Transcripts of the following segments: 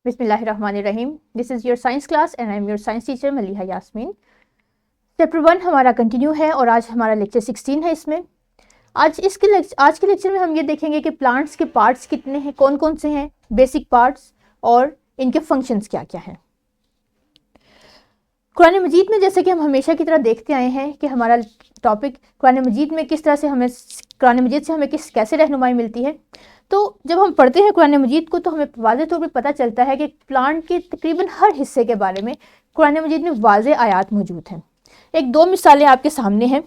बिस्मिल्लाहिर्रहमानिर्रहीम। This is your science class and I am your science teacher Maliha Yasmin. Chapter 1 हमारा continue है और आज हमारा लेक्चर 16 है। इसमें आज के लेक्चर में हम ये देखेंगे कि प्लांट्स के पार्ट्स कितने हैं, कौन कौन से हैं, बेसिक पार्ट्स और इनके फंक्शंस क्या क्या हैं। कुरान मजीद में जैसे कि हम हमेशा की तरह देखते आए हैं कि हमारा टॉपिक कुरान मजीद में किस तरह से कुरान मजीद से हमें कैसे रहनुमाई मिलती है। तो जब हम पढ़ते हैं कुरान मजीद को तो हमें वाज़ेह तौर पर पता चलता है कि प्लांट के तकरीबन हर हिस्से के बारे में कुरान मजीद में वाज़ेह आयात मौजूद हैं। एक दो मिसालें आपके सामने हैं।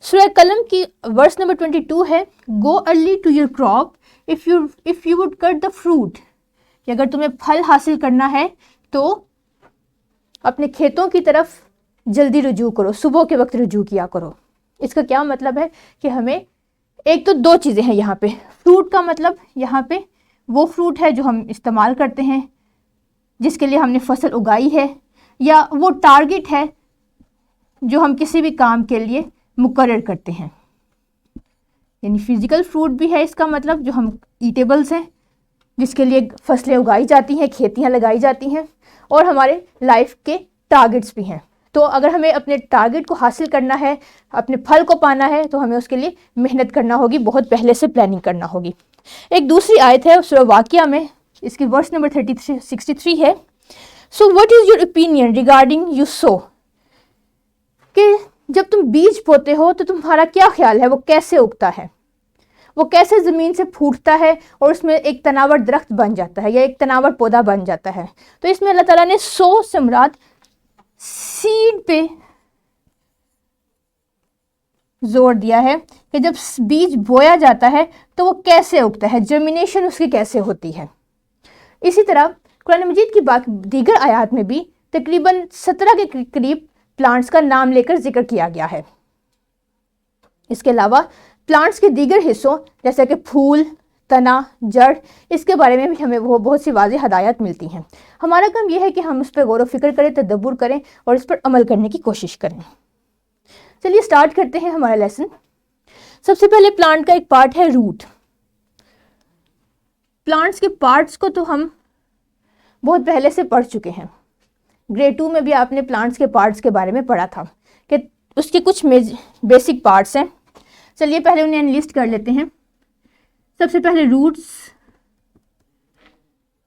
सूरह कलम की वर्स नंबर 22 है, go early to your crop if you would cut the fruit, कि अगर तुम्हें फल हासिल करना है तो अपने खेतों की तरफ जल्दी रुजू करो, सुबह के वक्त रुजू किया करो। इसका क्या मतलब है कि हमें एक तो दो चीज़ें हैं यहाँ पे। फ्रूट का मतलब यहाँ पे वो फ्रूट है जो हम इस्तेमाल करते हैं, जिसके लिए हमने फसल उगाई है, या वो टारगेट है जो हम किसी भी काम के लिए मुकर्रर करते हैं। यानी फिज़िकल फ्रूट भी है इसका मतलब, जो हम ईटेबल्स हैं, जिसके लिए फसलें उगाई जाती हैं, खेतियाँ लगाई जाती हैं, और हमारे लाइफ के टारगेट्स भी हैं। तो अगर हमें अपने टारगेट को हासिल करना है, अपने फल को पाना है, तो हमें उसके लिए मेहनत करना होगी, बहुत पहले से प्लानिंग करना होगी। एक दूसरी आयत है सूरह वाक़िया में, इसकी वर्स नंबर 63 है, so what is your opinion regarding you so, कि जब तुम बीज बोते हो तो तुम्हारा क्या ख्याल है, वो कैसे उगता है, वो कैसे ज़मीन से फूटता है और उसमें एक तनावर दरख्त बन जाता है या एक तनावर पौधा बन जाता है। तो इसमें अल्लाह ताला ने सो से मुराद सीड पे जोर दिया है कि जब बीज बोया जाता है तो वो कैसे उगता है, जर्मिनेशन उसकी कैसे होती है। इसी तरह कुरान मजीद की दीगर आयात में भी तकरीबन 17 के करीब प्लांट्स का नाम लेकर जिक्र किया गया है। इसके अलावा प्लांट्स के दीगर हिस्सों जैसे कि फूल, तना, जड़, इसके बारे में भी हमें वो बहुत सी वाज़ेह हदायत मिलती हैं। हमारा काम यह है कि हम उस पर गौर व फिक्र करें, तदब्बुर करें और इस पर अमल करने की कोशिश करें। चलिए स्टार्ट करते हैं हमारा लेसन। सबसे पहले प्लांट का एक पार्ट है रूट। प्लांट्स के पार्ट्स को तो हम बहुत पहले से पढ़ चुके हैं। ग्रेड 2 में भी आपने प्लांट्स के पार्ट्स के बारे में पढ़ा था कि उसके कुछ बेसिक पार्ट्स हैं। चलिए पहले उन्हें एनालिस्ट कर लेते हैं। सबसे पहले roots,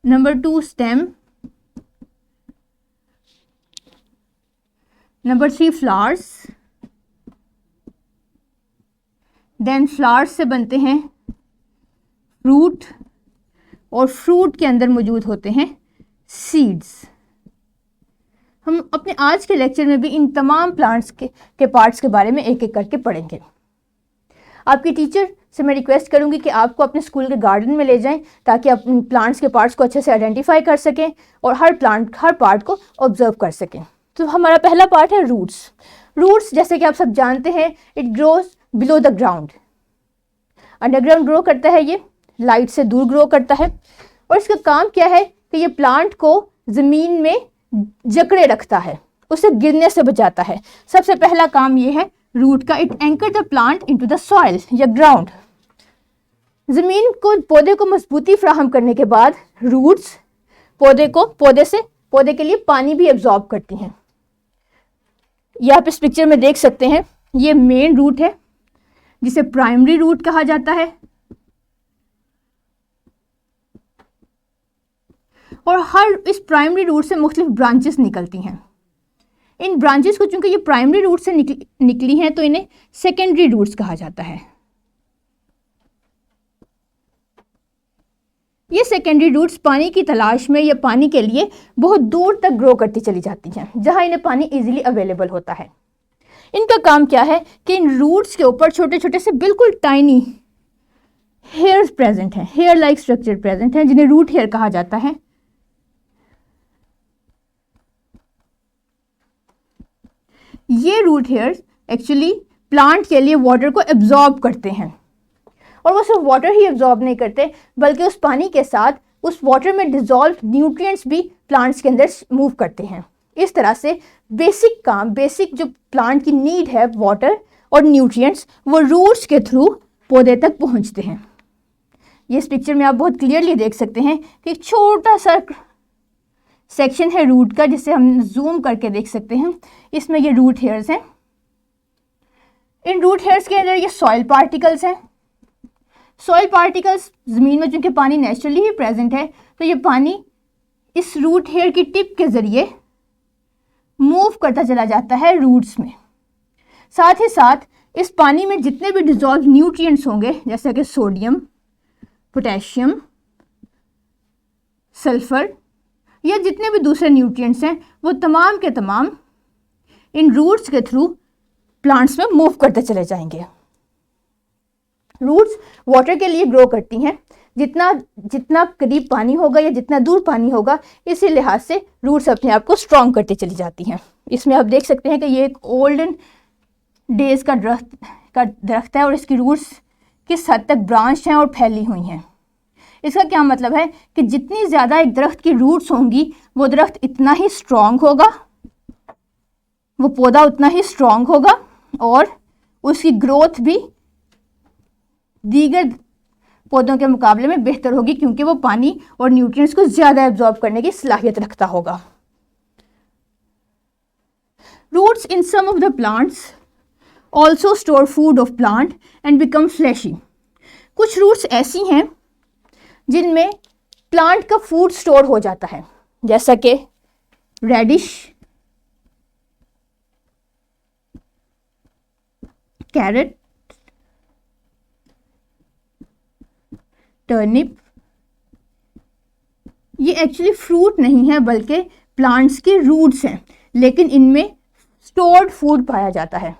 number 2 stem, number 3 flowers, then flowers से बनते हैं फ्रूट, और फ्रूट के अंदर मौजूद होते हैं सीड्स। हम अपने आज के लेक्चर में भी इन तमाम प्लांट्स के पार्ट्स के बारे में एक एक करके पढ़ेंगे। आपकी टीचर से मैं रिक्वेस्ट करूंगी कि आपको अपने स्कूल के गार्डन में ले जाएं ताकि आप प्लांट्स के पार्ट्स को अच्छे से आइडेंटिफाई कर सकें और हर पार्ट को ऑब्जर्व कर सकें। तो हमारा पहला पार्ट है रूट्स। रूट्स जैसे कि आप सब जानते हैं, it grows below the ground. Underground grow करता है, ये लाइट से दूर ग्रो करता है, और इसका काम क्या है कि ये प्लांट को ज़मीन में जकड़े रखता है, उसे गिरने से बचाता है। सबसे पहला काम ये है रूट का, it anchor the plant into the soil या ग्राउंड। ज़मीन को, पौधे को मजबूती फराहम करने के बाद रूट्स पौधे के लिए पानी भी एब्जॉर्ब करती हैं। ये आप इस पिक्चर में देख सकते हैं, ये मेन रूट है जिसे प्राइमरी रूट कहा जाता है, और इस प्राइमरी रूट से मुख्तलिफ ब्रांचेस निकलती हैं। इन ब्रांचेस को चूंकि ये प्राइमरी रूट से निकली हैं तो इन्हें सेकेंडरी रूट्स कहा जाता है। ये सेकेंडरी रूट्स पानी की तलाश में या पानी के लिए बहुत दूर तक ग्रो करती चली जाती हैं, जहां इन्हें पानी इजीली अवेलेबल होता है। इनका काम क्या है कि इन रूट्स के ऊपर छोटे छोटे से बिल्कुल टाइनी हेयर्स प्रेजेंट हैं, हेयर लाइक स्ट्रक्चर प्रेजेंट हैं, जिन्हें रूट हेयर कहा जाता है। ये रूट हेयर्स एक्चुअली प्लांट के लिए वाटर को एब्जॉर्ब करते हैं, और वो सिर्फ वाटर ही एब्जॉर्ब नहीं करते बल्कि उस पानी के साथ उस वाटर में डिजॉल्व न्यूट्रिएंट्स भी प्लांट्स के अंदर मूव करते हैं। इस तरह से बेसिक जो प्लांट की नीड है, वाटर और न्यूट्रिएंट्स, वो रूट्स के थ्रू पौधे तक पहुंचते हैं। ये इस पिक्चर में आप बहुत क्लियरली देख सकते हैं कि एक छोटा सा सेक्शन है रूट का, जिसे हम जूम करके देख सकते हैं। इसमें ये रूट हेयर्स हैं। इन रूट हेयर्स के अंदर ये सॉइल पार्टिकल्स हैं। सॉइल पार्टिकल्स, ज़मीन में चूँकि पानी नेचुरली ही प्रेजेंट है, तो ये पानी इस रूट हेयर की टिप के ज़रिए मूव करता चला जाता है रूट्स में। साथ ही साथ इस पानी में जितने भी डिजॉल्व न्यूट्रिएंट्स होंगे, जैसे कि सोडियम, पोटेशियम, सल्फर या जितने भी दूसरे न्यूट्रिएंट्स हैं, वो तमाम के तमाम इन रूट्स के थ्रू प्लांट्स में मूव करते चले जाएंगे। रूट्स वाटर के लिए ग्रो करती हैं। जितना करीब पानी होगा या जितना दूर पानी होगा, इसी लिहाज से रूट्स अपने आप को स्ट्रॉन्ग करती चली जाती हैं। इसमें आप देख सकते हैं कि ये एक ओल्डन डेज का दरख्त है और इसकी रूट्स किस हद तक ब्रांच हैं और फैली हुई हैं। इसका क्या मतलब है कि जितनी ज़्यादा एक दरख्त की रूट्स होंगी, वो दरख्त इतना ही स्ट्रॉन्ग होगा, वो पौधा उतना ही स्ट्रॉन्ग होगा और उसकी ग्रोथ भी दीगर पौधों के मुकाबले में बेहतर होगी, क्योंकि वो पानी और न्यूट्रिएंट्स को ज़्यादा एब्जॉर्ब करने की सलाहियत रखता होगा। Roots in some of the plants also store food of plant and become fleshy. कुछ रूट्स ऐसी हैं जिनमें प्लांट का फूड स्टोर हो जाता है, जैसा कि रेडिश, कैरेट, टर्निप। ये एक्चुअली फ्रूट नहीं है बल्कि प्लांट्स के रूट्स हैं, लेकिन इनमें स्टोर्ड फूड पाया जाता है,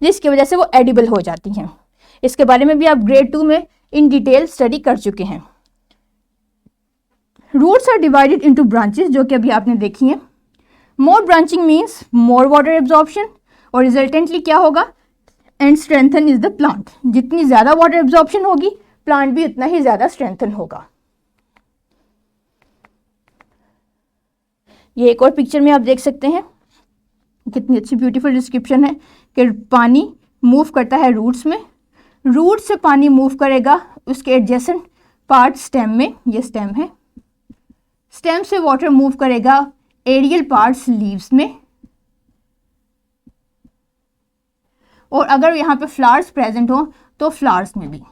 जिसकी वजह से वो एडिबल हो जाती हैं। इसके बारे में भी आप ग्रेड 2 में इन डिटेल स्टडी कर चुके हैं। Roots are divided into branches, जो कि अभी आपने देखी हैं। More branching means more water absorption, और रिजल्टेंटली क्या होगा, and strengthen is the plant. जितनी ज़्यादा वाटर एब्जॉर्प्शन होगी, प्लांट भी उतना ही ज़्यादा स्ट्रेंथन होगा। ये एक और पिक्चर में आप देख सकते हैं, कितनी अच्छी ब्यूटीफुल डिस्क्रिप्शन है कि पानी मूव करता है रूट्स में, रूट से पानी मूव करेगा उसके एडजेसेंट पार्ट स्टेम में, ये स्टेम है, स्टेम से वाटर मूव करेगा एरियल पार्ट्स लीव्स में, और अगर यहाँ पे फ्लावर्स प्रेजेंट हो तो फ्लावर्स में भी,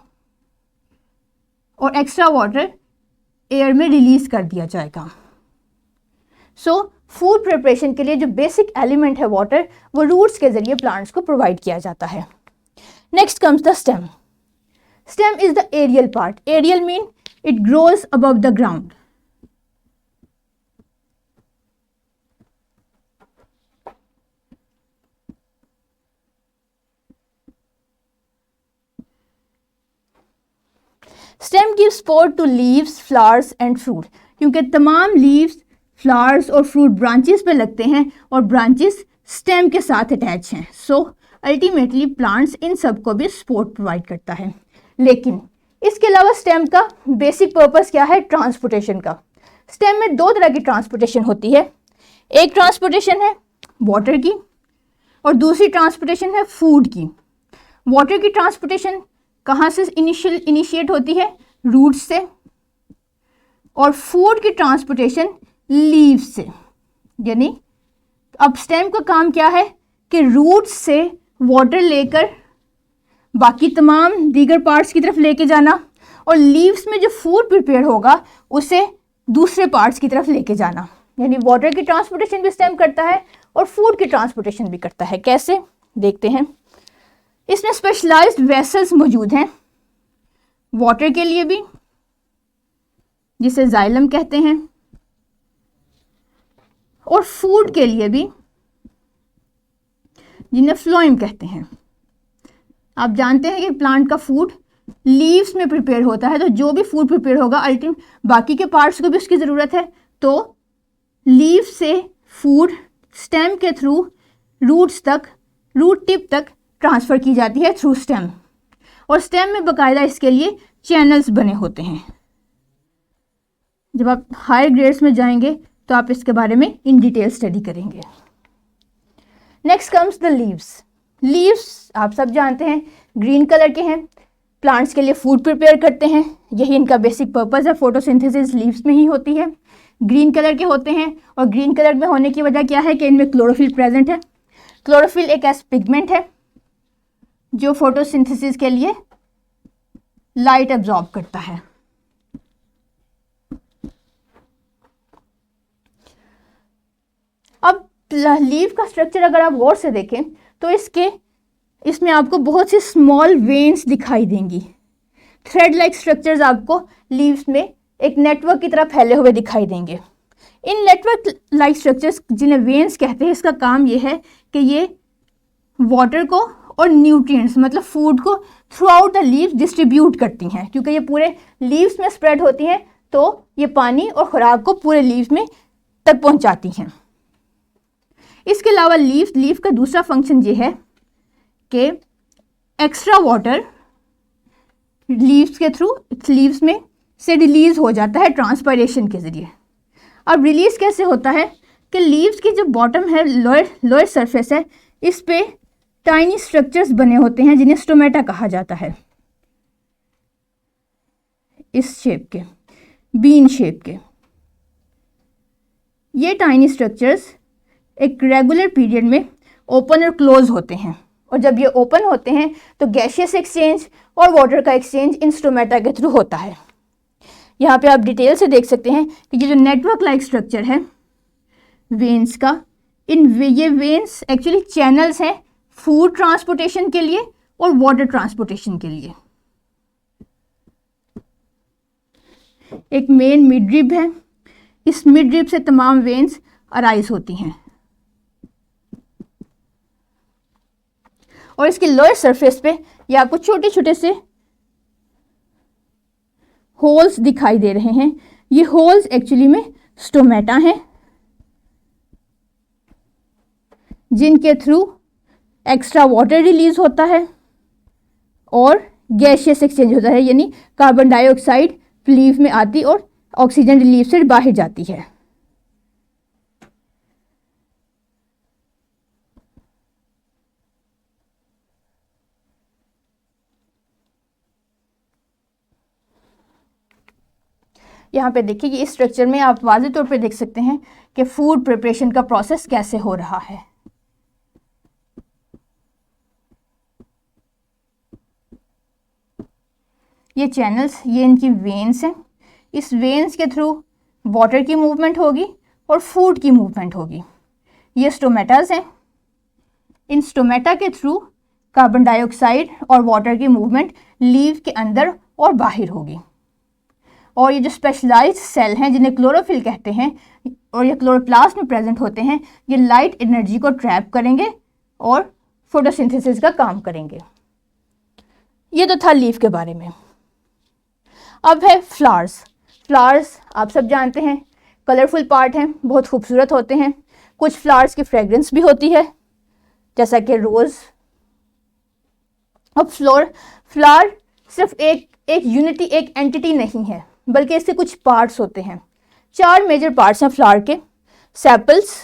और एक्स्ट्रा वाटर एयर में रिलीज कर दिया जाएगा। सो फूड प्रिपरेशन के लिए जो बेसिक एलिमेंट है वाटर, वो रूट्स के जरिए प्लांट्स को प्रोवाइड किया जाता है। Next comes the stem. Stem is the aerial part. Aerial mean it grows above the ground. Stem gives support to leaves, flowers and fruit, क्योंकि तमाम लीव्स, फ्लावर्स और फ्रूट ब्रांचेस पे लगते हैं और ब्रांचेस स्टेम के साथ अटैच हैं। सो अल्टीमेटली प्लांट्स इन सब को भी सपोर्ट प्रोवाइड करता है। लेकिन इसके अलावा स्टेम का बेसिक पर्पस क्या है, ट्रांसपोर्टेशन का। स्टेम में दो तरह की ट्रांसपोर्टेशन होती है। एक ट्रांसपोर्टेशन है वाटर की और दूसरी ट्रांसपोर्टेशन है फूड की। वाटर की ट्रांसपोर्टेशन कहाँ से इनिशिएट होती है, रूट्स से, और फूड की ट्रांसपोर्टेशन लीव्स से। यानी अब स्टेम का काम क्या है कि रूट्स से वाटर लेकर बाकी तमाम दीगर पार्ट्स की तरफ लेके जाना, और लीव्स में जो फूड प्रिपेयर होगा उसे दूसरे पार्ट्स की तरफ लेके जाना। यानी वाटर की ट्रांसपोर्टेशन भी स्टेम करता है और फूड की ट्रांसपोर्टेशन भी करता है। कैसे, देखते हैं। इसमें स्पेशलाइज्ड वेसल्स मौजूद हैं, वाटर के लिए भी, जिसे जाइलम कहते हैं, और फूड के लिए भी, जिन्हें फ्लोएम कहते हैं। आप जानते हैं कि प्लांट का फूड लीव्स में प्रिपेयर होता है, तो जो भी फूड प्रिपेयर होगा अल्टीमेट बाकी के पार्ट्स को भी उसकी ज़रूरत है। तो लीव से फूड स्टेम के थ्रू रूट्स तक, रूट टिप तक ट्रांसफ़र की जाती है थ्रू स्टेम, और स्टेम में बाकायदा इसके लिए चैनल्स बने होते हैं। जब आप हायर ग्रेड्स में जाएंगे तो आप इसके बारे में इन डिटेल स्टडी करेंगे। Next comes the leaves. Leaves आप सब जानते हैं ग्रीन कलर के हैं, प्लांट्स के लिए फूड प्रिपेयर करते हैं, यही इनका बेसिक पर्पस है। फोटोसिंथेसिस लीव्स में ही होती है। ग्रीन कलर के होते हैं, और ग्रीन कलर में होने की वजह क्या है कि इनमें क्लोरोफिल प्रेजेंट है। क्लोरोफिल एक ऐसा पिगमेंट है जो फोटोसिंथेसिस के लिए लाइट एब्जॉर्ब करता है। अब लीफ का स्ट्रक्चर अगर आप गौर से देखें तो इसमें आपको बहुत सी स्मॉल वेन्स दिखाई देंगी। थ्रेड लाइक स्ट्रक्चर्स आपको लीव्स में एक नेटवर्क की तरह फैले हुए दिखाई देंगे। इन नेटवर्क लाइक स्ट्रक्चर्स जिन्हें वेन्स कहते हैं, इसका काम ये है कि ये वाटर को और न्यूट्रिएंट्स मतलब फूड को through out the leaves distribute करती हैं। क्योंकि ये पूरे लीव्स में स्प्रेड होती हैं तो ये पानी और खुराक को पूरे लीव्स में तक पहुंचाती हैं। इसके अलावा लीफ का दूसरा फंक्शन ये है कि एक्स्ट्रा वाटर लीव्स के थ्रू लीव्स में से रिलीज हो जाता है ट्रांसपायरेशन के ज़रिए। अब रिलीज कैसे होता है कि लीव्स की जो बॉटम है, लोअर सरफेस है, इस पे टाइनी स्ट्रक्चर्स बने होते हैं जिन्हें स्टोमेटा कहा जाता है। इस शेप के, बीन शेप के ये टाइनी स्ट्रक्चर्स एक रेगुलर पीरियड में ओपन और क्लोज होते हैं, और जब ये ओपन होते हैं तो गैशियस एक्सचेंज और वाटर का एक्सचेंज इन स्टोमेटा के थ्रू होता है। यहाँ पे आप डिटेल से देख सकते हैं कि ये जो नेटवर्क लाइक स्ट्रक्चर है वेन्स का, ये वेन्स एक्चुअली चैनल्स हैं फूड ट्रांसपोर्टेशन के लिए और वाटर ट्रांसपोर्टेशन के लिए। एक मेन मिडरिब है, इस मिडरिब से तमाम वेन्स अराइज होती हैं, और इसके लोअर सरफेस पे ये आपको छोटे छोटे से होल्स दिखाई दे रहे हैं। ये होल्स एक्चुअली में स्टोमेटा हैं जिनके थ्रू एक्स्ट्रा वाटर रिलीज होता है और गैशियस एक्सचेंज होता है, यानी कार्बन डाइऑक्साइड लीफ में आती और ऑक्सीजन रिलीफ से बाहर जाती है। यहाँ पे देखिए कि इस स्ट्रक्चर में आप वाज़ेह तौर पे देख सकते हैं कि फूड प्रिपरेशन का प्रोसेस कैसे हो रहा है। ये चैनल्स, ये इनकी वेन्स हैं। इस वेन्स के थ्रू वाटर की मूवमेंट होगी और फूड की मूवमेंट होगी। ये स्टोमेटास हैं। इन स्टोमेटा के थ्रू कार्बन डाइऑक्साइड और वाटर की मूवमेंट लीव के अंदर और बाहर होगी। और ये जो स्पेशलाइज्ड सेल हैं जिन्हें क्लोरोफिल कहते हैं और ये क्लोरोप्लास्ट में प्रेजेंट होते हैं, ये लाइट एनर्जी को ट्रैप करेंगे और फोटोसिंथेसिस का काम करेंगे। ये तो था लीफ के बारे में। अब है फ्लावर्स। फ्लावर्स आप सब जानते हैं कलरफुल पार्ट हैं, बहुत खूबसूरत होते हैं। कुछ फ्लावर्स की फ्रेग्रेंस भी होती है जैसा कि रोज़। अब फ्लावर सिर्फ एक यूनिटी, एक एंटिटी नहीं है, बल्कि इससे कुछ पार्ट्स होते हैं। 4 मेजर पार्ट्स हैं फ्लावर के: सेपल्स,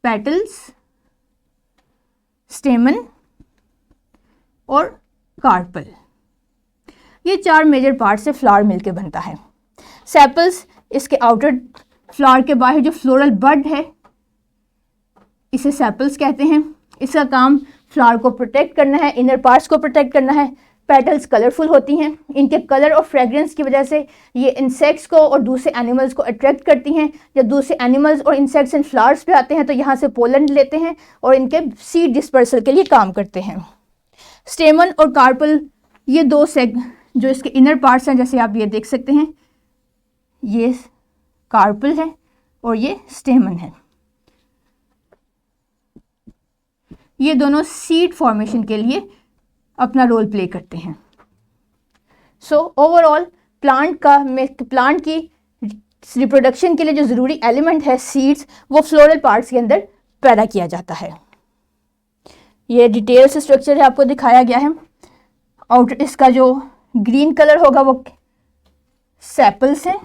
पेटल्स, स्टेमन और कार्पल। ये 4 मेजर पार्ट से फ्लावर मिलकर बनता है। सेपल्स इसके आउटर, फ्लावर के बाहर जो फ्लोरल बड है इसे सेपल्स कहते हैं। इसका काम फ्लावर को प्रोटेक्ट करना है, इनर पार्ट्स को प्रोटेक्ट करना है। पेटल्स कलरफुल होती हैं, इनके कलर और फ्रेग्रेंस की वजह से ये इंसेक्ट्स को और दूसरे एनिमल्स को अट्रैक्ट करती हैं। जब दूसरे एनिमल्स और इंसेक्ट्स इन फ्लावर्स पे आते हैं तो यहाँ से पोलन लेते हैं और इनके सीड डिस्पर्सल के लिए काम करते हैं। स्टेमन और कार्पल ये दो जो इसके इनर पार्ट्स हैं, जैसे आप ये देख सकते हैं, ये कार्पल है और ये स्टेमन है। ये दोनों सीड फॉर्मेशन के लिए अपना रोल प्ले करते हैं। सो ओवरऑल प्लांट की रिप्रोडक्शन के लिए जो ज़रूरी एलिमेंट है सीड्स, वो फ्लोरल पार्ट्स के अंदर पैदा किया जाता है। ये डिटेल से स्ट्रक्चर है आपको दिखाया गया है। आउटर इसका जो ग्रीन कलर होगा वो सेपल्स है।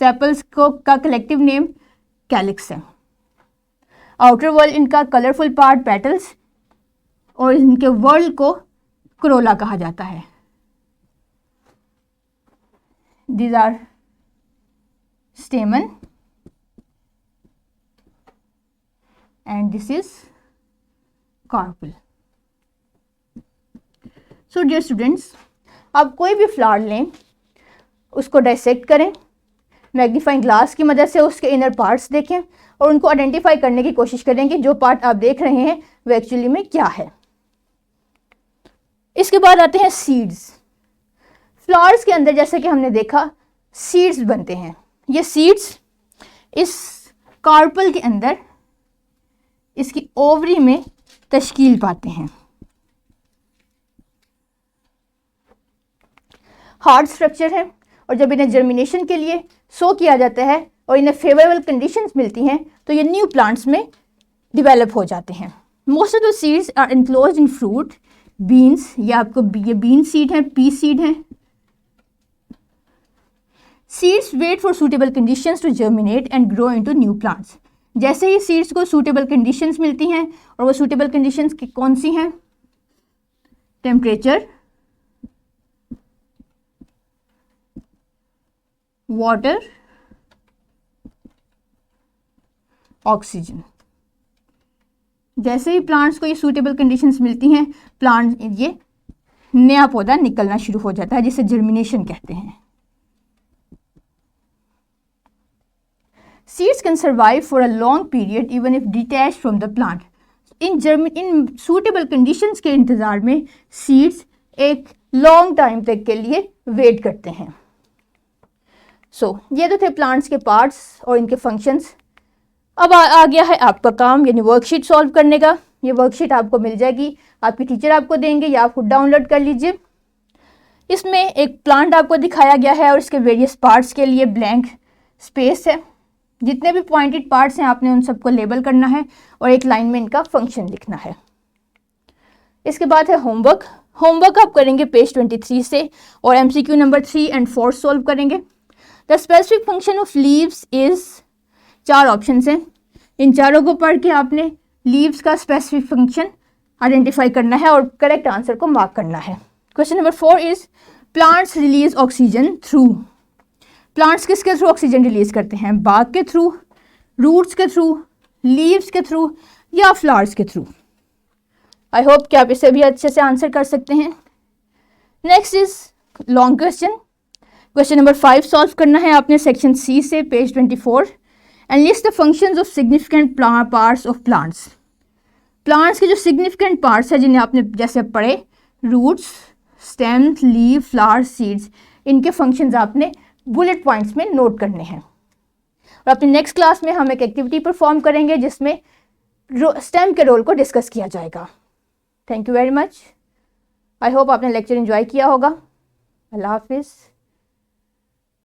सेपल्स का कलेक्टिव नेम कैलिक्स है। आउटर वर्ल्ड इनका कलरफुल पार्ट पेटल्स और इनके वर्ल्ड को क्रोला कहा जाता है। These are stamen and this is carpel. So dear students, आप कोई भी फ्लावर लें, उसको डाइसेक्ट करें, मैग्नीफाइंग ग्लास की मदद से उसके इनर पार्ट्स देखें और उनको आइडेंटिफाई करने की कोशिश करें कि जो पार्ट आप देख रहे हैं वो एक्चुअली में क्या है। इसके बाद आते हैं सीड्स। फ्लावर्स के अंदर जैसे कि हमने देखा सीड्स बनते हैं। ये सीड्स इस कार्पल के अंदर इसकी ओवरी में तश्कील पाते हैं। हार्ड स्ट्रक्चर है और जब इन्हें जर्मिनेशन के लिए सो किया जाता है और इन्हें फेवरेबल कंडीशंस मिलती हैं तो ये न्यू प्लांट्स में डिवेलप हो जाते हैं। Most of the seeds are enclosed in fruit, beans, ये आपको ये बीन सीड है, पी सीड है। Seeds wait for suitable conditions to germinate and grow into new plants. जैसे ही सीड्स को सूटेबल कंडीशंस मिलती हैं, और वो सूटेबल कंडीशंस कौन सी हैं? Temperature, water, oxygen. जैसे ही प्लांट्स को ये सूटेबल कंडीशंस मिलती हैं, प्लांट ये नया पौधा निकलना शुरू हो जाता है, जिसे जर्मिनेशन कहते हैं। Seeds can survive for a long period even if detached from the plant. In suitable conditions के इंतज़ार में seeds एक long time तक के लिए वेट करते हैं। ये तो थे प्लांट्स के पार्ट्स और इनके फंक्शंस। अब आ गया है आपका काम, यानी वर्कशीट सॉल्व करने का। ये वर्कशीट आपको मिल जाएगी, आपकी टीचर आपको देंगे या आप खुद डाउनलोड कर लीजिए। इसमें एक प्लांट आपको दिखाया गया है और इसके वेरियस पार्ट्स के लिए ब्लैंक स्पेस है। जितने भी पॉइंटेड पार्ट्स हैं आपने उन सबको लेबल करना है और एक लाइन में इनका फंक्शन लिखना है। इसके बाद है होमवर्क। होमवर्क आप करेंगे पेज 23 से और MCQ नंबर 3 और 4 सॉल्व करेंगे। The specific function of leaves is, 4 option हैं, इन चारों को पढ़ के आपने लीव्स का स्पेसिफिक फंक्शन आइडेंटिफाई करना है और करेक्ट आंसर को मार्क करना है। Question number 4 is plants release oxygen through. Plants किसके थ्रू ऑक्सीजन रिलीज करते हैं? बाग के थ्रू, रूट्स के थ्रू, लीव्स के थ्रू या फ्लावर्स के थ्रू? आई होप कि आप इसे भी अच्छे से आंसर कर सकते हैं। Next is long question. Question number 5 solve करना है आपने सेक्शन C से page 24 and list the functions of significant parts of plants. Plants के जो सिग्निफिकेंट पार्ट्स हैं जिन्हें आपने जैसे पढ़े, roots, stems, leave, flower, seeds, इनके फंक्शंस आपने बुलेट पॉइंट्स में नोट करने हैं। और अपनी नेक्स्ट क्लास में हम एक एक्टिविटी परफॉर्म करेंगे जिसमें स्टेम के रोल को डिस्कस किया जाएगा। Thank you very much. I hope आपने लेक्चर एंजॉय किया होगा। अल्लाह हाफिज़।